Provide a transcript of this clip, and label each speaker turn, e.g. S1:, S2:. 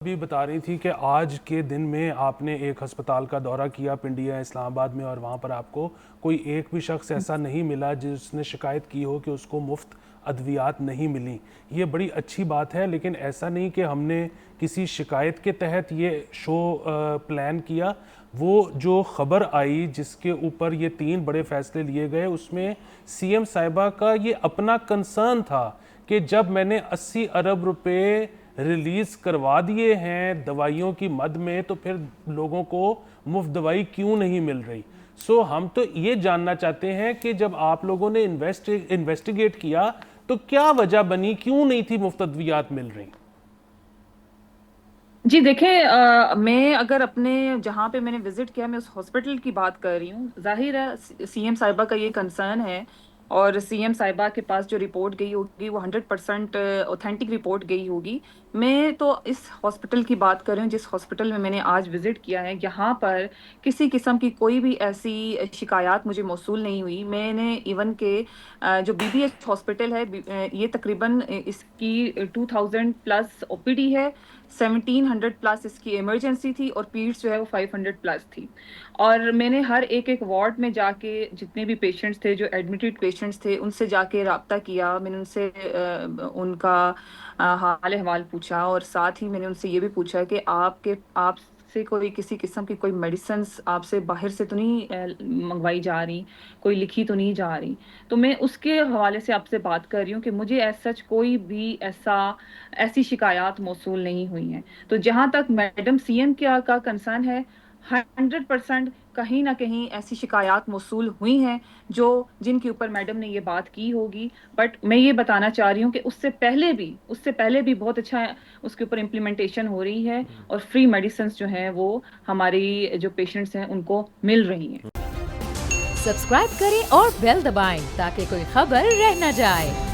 S1: بھی بتا رہی تھی کہ آج کے دن میں آپ نے ایک ہسپتال کا دورہ کیا پنڈیا اسلام آباد میں، اور وہاں پر آپ کو کوئی ایک بھی شخص ایسا نہیں ملا جس نے شکایت کی ہو کہ اس کو مفت ادویات نہیں ملیں۔ یہ بڑی اچھی بات ہے، لیکن ایسا نہیں کہ ہم نے کسی شکایت کے تحت یہ شو پلان کیا۔ وہ جو خبر آئی جس کے اوپر یہ 3 بڑے فیصلے لیے گئے، اس میں سی ایم صاحبہ کا یہ اپنا کنسرن تھا کہ جب میں نے 80 ارب روپے ریلیز کروا دیے ہیں دوائیوں کی مد میں، تو پھر لوگوں کو مفت دوائی کیوں نہیں مل رہی۔ ہم تو یہ جاننا چاہتے ہیں کہ جب آپ لوگوں نے انویسٹیگیٹ کیا تو کیا وجہ بنی، کیوں نہیں تھی مفت ادویات مل رہی؟
S2: جی دیکھیں، میں اگر اپنے جہاں پہ میں نے وزٹ کیا میں اس ہاسپٹل کی بات کر رہی ہوں۔ ظاہر ہے سی ایم صاحبہ کا یہ کنسرن ہے، اور سی ایم صاحبہ کے پاس جو رپورٹ گئی ہوگی وہ 100% اوتھینٹک رپورٹ گئی ہوگی۔ میں تو اس ہاسپٹل کی بات کر رہی ہوں جس ہاسپٹل میں نے آج وزٹ کیا ہے۔ یہاں پر کسی قسم کی کوئی بھی ایسی شکایات مجھے موصول نہیں ہوئی۔ میں نے ایون کہ جو بی بی ایچ ہاسپٹل ہے، یہ تقریباً اس کی 2000 پلس او پی ڈی ہے، 1700 پلس اس کی ایمرجنسی تھی، اور پیڈس جو ہے وہ 500 پلس تھی۔ اور میں نے ہر ایک وارڈ میں جا کے جتنے بھی پیشنٹس تھے، جو ایڈمیٹڈ پیشنٹس تھے، ان سے جا کے رابطہ کیا۔ میں نے ان سے ان کا حال احوال پوچھا، اور ساتھ ہی میں نے ان سے یہ بھی پوچھا کہ آپ سے کوئی کسی قسم کی کوئی میڈیسنس آپ سے باہر سے تو نہیں منگوائی جا رہی، کوئی لکھی تو نہیں جا رہی۔ تو میں اس کے حوالے سے آپ سے بات کر رہی ہوں کہ مجھے ایز سچ کوئی بھی ایسی شکایات موصول نہیں ہوئی ہیں۔ تو جہاں تک میڈم سی ایم کا کنسرن ہے، 100% کہیں نہ کہیں ایسی شکایات موصول ہوئی ہیں جن کے اوپر میڈم نے یہ بات کی ہوگی۔ بٹ میں یہ بتانا چاہ رہی ہوں کہ اس سے پہلے بھی بہت اچھا اس کے اوپر امپلیمنٹیشن ہو رہی ہے، اور فری میڈیسنز جو ہیں وہ ہماری جو پیشنٹس ہیں ان کو مل رہی ہیں۔
S3: سبسکرائب کریں اور بیل دبائیں تاکہ کوئی خبر رہ نہ جائے۔